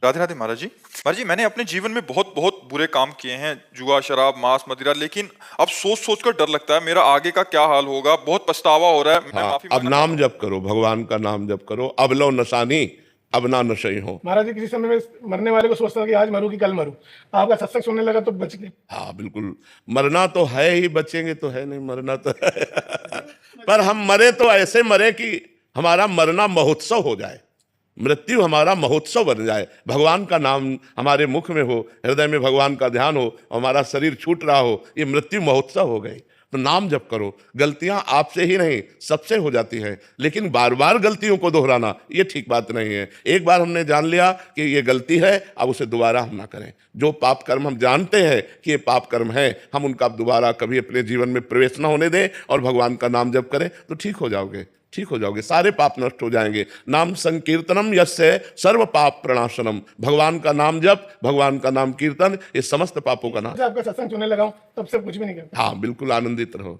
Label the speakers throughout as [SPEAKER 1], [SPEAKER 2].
[SPEAKER 1] राधे राधे महाराज जी। महाराज जी, मैंने अपने जीवन में बहुत बहुत बुरे काम किए हैं, जुआ, शराब, मांस, मदिरा। लेकिन अब सोच सोच कर डर लगता है मेरा आगे का क्या हाल होगा। बहुत पछतावा हो रहा है। मैं
[SPEAKER 2] हाँ,
[SPEAKER 1] माफी
[SPEAKER 2] अब
[SPEAKER 1] मांगना चाहता
[SPEAKER 2] नाम
[SPEAKER 1] हूँ।
[SPEAKER 2] जप करो, भगवान का नाम जप करो। अब लो नशानी, अब ना नशे हो।
[SPEAKER 3] महाराज जी, किसी समय में मरने वाले को सोचता था कि आज मरूं कि कल मरूं। आपका सत्संग सुनने लगा तो बच गए।
[SPEAKER 2] हाँ बिल्कुल, मरना तो है ही, बचेंगे तो है नहीं, मरना तो है। पर हम मरे तो ऐसे मरे कि हमारा मरना महोत्सव हो जाए, मृत्यु हमारा महोत्सव बन जाए। भगवान का नाम हमारे मुख में हो, हृदय में भगवान का ध्यान हो, हमारा शरीर छूट रहा हो, ये मृत्यु महोत्सव हो गई। तो नाम जप करो। गलतियां आपसे ही नहीं सबसे हो जाती हैं, लेकिन बार बार गलतियों को दोहराना ये ठीक बात नहीं है। एक बार हमने जान लिया कि ये गलती है, अब उसे दोबारा हम ना करें। जो पाप कर्म हम जानते हैं कि ये पाप कर्म है, हम उनका दोबारा कभी अपने जीवन में प्रवेश ना होने दें और भगवान का नाम जप करें, तो ठीक हो जाओगे, ठीक हो जाओगे, सारे पाप नष्ट हो जाएंगे। नाम संकीर्तनम यस्य सर्व पाप प्रणाशनम। भगवान का नाम जप, भगवान का नाम कीर्तन, ये समस्त पापों का नाश।
[SPEAKER 3] जब आपका सत्संग सुनने लगा हूं, तब से कुछ भी नहीं करता।
[SPEAKER 2] हाँ बिल्कुल, आनंदित रहो।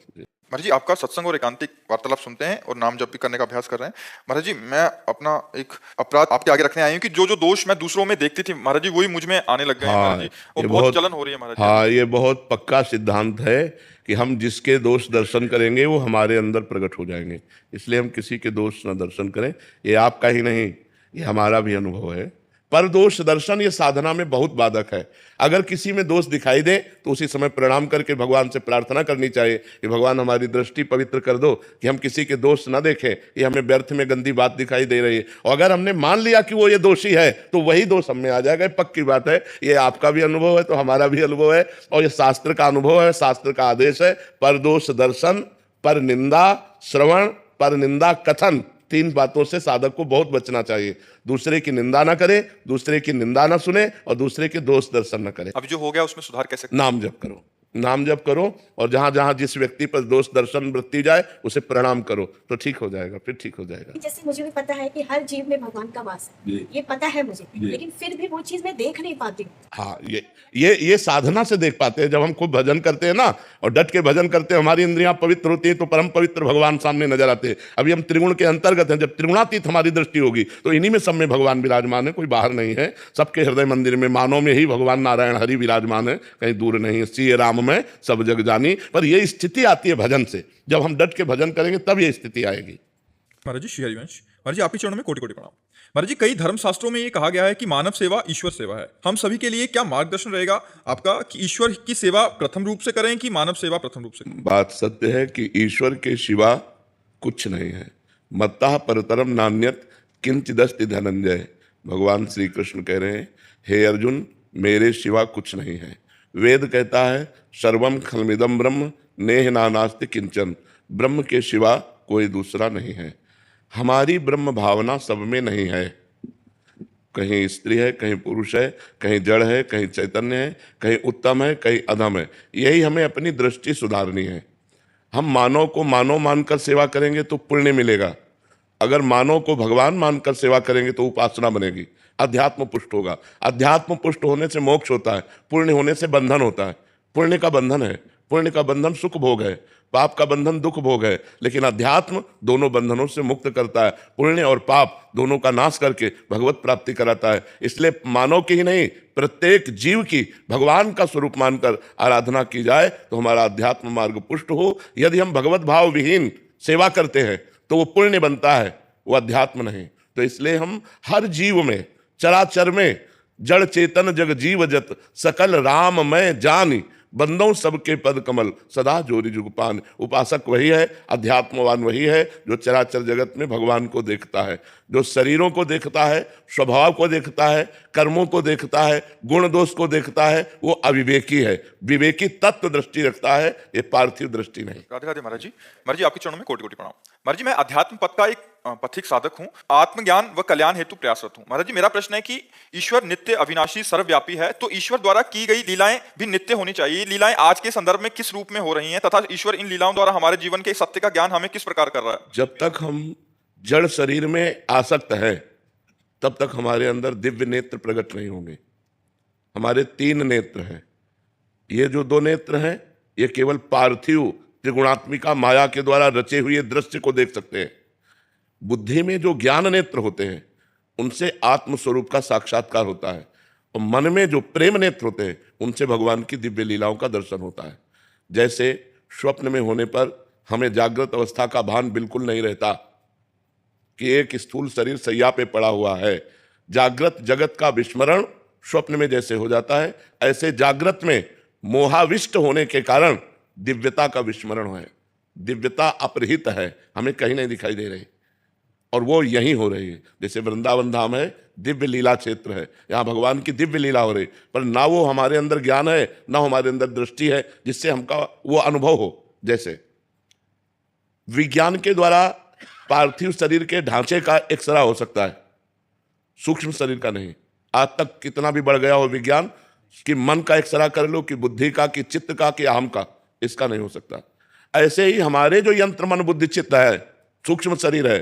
[SPEAKER 1] महाराज जी, आपका सत्संग और एकांतिक वार्तालाप सुनते हैं और नाम जप भी करने का अभ्यास कर रहे हैं। महाराज जी, मैं अपना एक अपराध आपके आगे रखने आई हूँ कि जो जो दोष मैं दूसरों में देखती थी महाराज जी, वही मुझ में आने लग गए हैं महाराज जी। और बहुत जलन हो रही है महाराज जी।
[SPEAKER 2] हाँ, ये बहुत पक्का सिद्धांत है कि हम जिसके दोष दर्शन करेंगे वो हमारे अंदर प्रकट हो जाएंगे। इसलिए हम किसी के दोष न दर्शन करें। ये आपका ही नहीं, ये हमारा भी अनुभव है। पर दोष दर्शन ये साधना में बहुत बाधक है। अगर किसी में दोष दिखाई दे तो उसी समय प्रणाम करके भगवान से प्रार्थना करनी चाहिए कि भगवान हमारी दृष्टि पवित्र कर दो, कि हम किसी के दोष न देखें, ये हमें व्यर्थ में गंदी बात दिखाई दे रही है। और अगर हमने मान लिया कि वो ये दोषी है तो वही दोष हम में आ जाएगा। पक्की बात है, ये आपका भी अनुभव है तो हमारा भी अनुभव है, और ये शास्त्र का अनुभव है, शास्त्र का आदेश है। पर दोष दर्शन, पर निंदा श्रवण, पर निंदा कथन, तीन बातों से साधक को बहुत बचना चाहिए। दूसरे की निंदा ना करे, दूसरे की निंदा ना सुने, और दूसरे के दोष दर्शन न करे।
[SPEAKER 1] अब जो हो गया उसमें सुधार कैसे?
[SPEAKER 2] नाम जप करो, नाम जप करो, और जहां जहां जिस व्यक्ति पर दोष दर्शन वृत्ति जाए उसे प्रणाम करो, तो ठीक हो जाएगा, फिर ठीक हो जाएगा।
[SPEAKER 4] जैसे मुझे भी पता है कि हर जीव में भगवान का वास है, ये पता है मुझे, लेकिन फिर भी वो चीज मैं देख नहीं पाती हूँ।
[SPEAKER 2] हाँ, ये साधना से देख पाते हैं। जब हम खूब भजन करते हैं ना, और डट के भजन करते हैं, हमारी इंद्रियां पवित्र होती है, तो परम पवित्र भगवान सामने नजर आते हैं। अभी हम त्रिगुण के अंतर्गत हैं। जब त्रिगुणातीत हमारी दृष्टि होगी तो इन्हीं में सब में भगवान विराजमान है, कोई बाहर नहीं है। सबके हृदय मंदिर में, मानव में ही भगवान नारायण हरि विराजमान है, कहीं दूर नहीं है। सीए राम में सब जग जानी। पर यह स्थिति आती है भजन से। जब हम डट के भजन करेंगे तब ये स्थिति आएगी।
[SPEAKER 1] महाराज जी, श्री हरिवंश। महाराज जी, आपके चरणों में कोटि कोटि प्रणाम। महाराज जी, कई धर्म शास्त्रों में ये कहा गया है कि मानव सेवा ईश्वर सेवा है। हम सभी के लिए क्या मार्गदर्शन रहेगा आपका कि ईश्वर की सेवा प्रथम रूप से करें कि मानव सेवा प्रथम रूप से?
[SPEAKER 2] बात सत्य है कि ईश्वर के सिवा कुछ नहीं है। मत्तः परतरम नान्यत किंचिदस्ति धनंजय। भगवान श्री कृष्ण कह रहे हैं, हे अर्जुन, मेरे सिवा कुछ नहीं है। वेद कहता है, सर्वम खलमिदम ब्रह्म नेह नानास्ति किंचन। ब्रह्म के सिवा कोई दूसरा नहीं है। हमारी ब्रह्म भावना सब में नहीं है। कहीं स्त्री है, कहीं पुरुष है, कहीं जड़ है, कहीं चैतन्य है, कहीं उत्तम है, कहीं अधम है। यही हमें अपनी दृष्टि सुधारनी है। हम मानव को मानव मानकर सेवा करेंगे तो पुण्य मिलेगा। अगर मानव को भगवान मानकर सेवा करेंगे तो उपासना बनेगी, अध्यात्म पुष्ट होगा। अध्यात्म पुष्ट होने से मोक्ष होता है, पुण्य होने से बंधन होता है। पुण्य का बंधन है, पुण्य का बंधन सुख भोग है, पाप का बंधन दुख भोग है। लेकिन अध्यात्म दोनों बंधनों से मुक्त करता है। पुण्य और पाप दोनों का नाश करके भगवत प्राप्ति कराता है। इसलिए मानव की ही नहीं, प्रत्येक जीव की भगवान का स्वरूप मानकर आराधना की जाए तो हमारा अध्यात्म मार्ग पुष्ट हो। यदि हम भगवत भाव विहीन सेवा करते हैं तो वो पुण्य बनता है, वो अध्यात्म नहीं। तो इसलिए हम हर जीव में, चराचर में, जड़ चेतन जग जीव जत सकल राम मैं जानी। बंदों सबके पद कमल सदा जोरी जुगपान। उपासक वही है, अध्यात्मवान वही है जो चराचर जगत में भगवान को देखता है, जो शरीरों को देखता है, स्वभाव को देखता है, कर्मों को देखता है, गुण दोष को देखता है, वो अविवेकी है। विवेकी तत्व दृष्टि रखता है, ये पार्थिव दृष्टि नहीं।
[SPEAKER 1] राधे राधे महाराज जी। महाराज जी, आपके चरणों में कोटि कोटि प्रणाम। महाराज जी, मैं अध्यात्म पथ का एक पथिक साधक हूँ, आत्मज्ञान व कल्याण हेतु प्रयासरत हूँ। महाराज जी, मेरा प्रश्न है कि ईश्वर नित्य अविनाशी सर्वव्यापी है, तो ईश्वर द्वारा की गई लीलाएं भी नित्य होनी चाहिए। लीलाएं आज के संदर्भ में किस रूप में हो रही हैं, तथा ईश्वर इन लीलाओं द्वारा हमारे जीवन के सत्य का ज्ञान हमें किस प्रकार कर रहा है?
[SPEAKER 2] जब तक हम जड़ शरीर में आसक्त है तब तक हमारे अंदर दिव्य नेत्र प्रकट नहीं होंगे। हमारे तीन नेत्र हैं। ये जो दो नेत्र हैं ये केवल पार्थिव त्रिगुणात्मिका माया के द्वारा रचे हुए दृश्य को देख सकते हैं। बुद्धि में जो ज्ञान नेत्र होते हैं उनसे आत्मस्वरूप का साक्षात्कार होता है, और मन में जो प्रेम नेत्र होते हैं उनसे भगवान की दिव्य लीलाओं का दर्शन होता है। जैसे स्वप्न में होने पर हमें जागृत अवस्था का भान बिल्कुल नहीं रहता कि एक स्थूल शरीर सैया पे पड़ा हुआ है। जागृत जगत का विस्मरण स्वप्न में जैसे हो जाता है, ऐसे जागृत में मोहाविष्ट होने के कारण दिव्यता का विस्मरण है। दिव्यता अपरिहित है, हमें कहीं नहीं दिखाई दे रही, और वो यहीं हो रही है। जैसे वृंदावन धाम है, दिव्य लीला क्षेत्र है, यहाँ भगवान की दिव्य लीला हो रही, पर ना वो हमारे अंदर ज्ञान है, ना हमारे अंदर दृष्टि है जिससे हमका वो अनुभव हो। जैसे विज्ञान के द्वारा पार्थिव शरीर के ढांचे का एक्सरा हो सकता है, सूक्ष्म शरीर का नहीं। आज तक कितना भी बढ़ गया हो विज्ञान, कि मन का एक्सरा कर लो, कि बुद्धि का, कि चित्त का, कि अहम का, इसका नहीं हो सकता। ऐसे ही हमारे जो यंत्र मन बुद्धि चित्त है, सूक्ष्म शरीर है,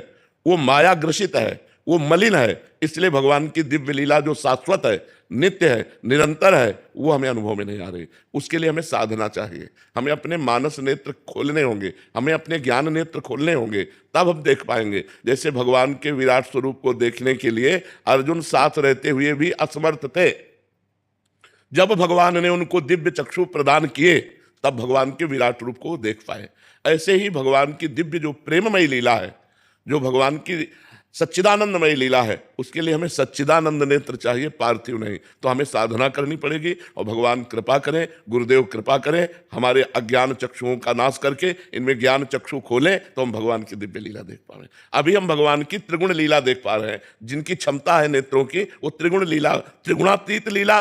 [SPEAKER 2] वो माया ग्रसित है, वो मलिन है। इसलिए भगवान की दिव्य लीला जो शाश्वत है, नित्य है, निरंतर है, वो हमें अनुभव में नहीं आ रही। उसके लिए हमें साधना चाहिए, हमें अपने मानस नेत्र खोलने होंगे, हमें अपने ज्ञान नेत्र खोलने होंगे, तब हम देख पाएंगे। जैसे भगवान के विराट स्वरूप को देखने के लिए अर्जुन साथ रहते हुए भी असमर्थ थे। जब भगवान ने उनको दिव्य चक्षु प्रदान किए, तब भगवान के विराट रूप को देख पाए। ऐसे ही भगवान की दिव्य जो प्रेममयी लीला है, जो भगवान की सच्चिदानंदमय लीला है, उसके लिए हमें सच्चिदानंद नेत्र चाहिए, पार्थिव नहीं। तो हमें साधना करनी पड़ेगी, और भगवान कृपा करें, गुरुदेव कृपा करें, हमारे अज्ञान चक्षुओं का नाश करके इनमें ज्ञान चक्षु खोलें, तो हम भगवान की दिव्य लीला देख पा रहे हैं। अभी हम भगवान की त्रिगुण लीला देख पा रहे हैं। जिनकी क्षमता है नेत्रों की, वो त्रिगुण लीला, त्रिगुणातीत लीला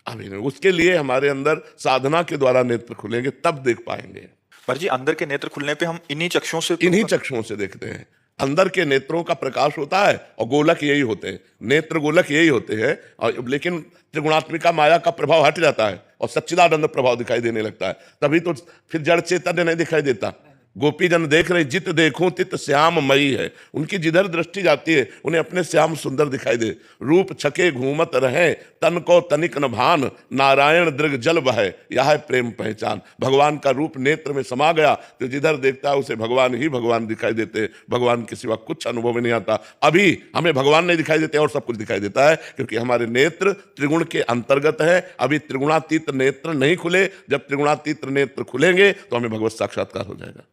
[SPEAKER 2] अभी नहीं। उसके लिए हमारे अंदर साधना के द्वारा नेत्र खुलेंगे, तब देख पाएंगे।
[SPEAKER 1] पर जी अंदर के नेत्र खुलने पे हम इन्हीं चक्षुओं से
[SPEAKER 2] इन्हीं चक्षुओं से देखते हैं। अंदर के नेत्रों का प्रकाश होता है, और गोलक यही होते हैं, नेत्र गोलक यही होते हैं। और लेकिन त्रिगुणात्मिका माया का प्रभाव हट जाता है और सच्चिदानंद प्रभाव दिखाई देने लगता है। तभी तो फिर जड़ चैतन्य नहीं दिखाई देता। गोपीजन देख रहे, जित देखूं तित श्याम मई है। उनकी जिधर दृष्टि जाती है उन्हें अपने श्याम सुंदर दिखाई दे। रूप छके घूमत रहे, तन को तनिक न भान, नारायण दृग जल बहे, यह है प्रेम पहचान। भगवान का रूप नेत्र में समा गया तो जिधर देखता है उसे भगवान ही भगवान दिखाई देते। भगवान के सिवा कुछ अनुभव में नहीं आता। अभी हमें भगवान नहीं दिखाई देते और सब कुछ दिखाई देता है, क्योंकि हमारे नेत्र त्रिगुण के अंतर्गत है। अभी त्रिगुणातीत नेत्र नहीं खुले। जब त्रिगुणातीत नेत्र खुलेंगे तो हमें भगवत साक्षात्कार हो जाएगा।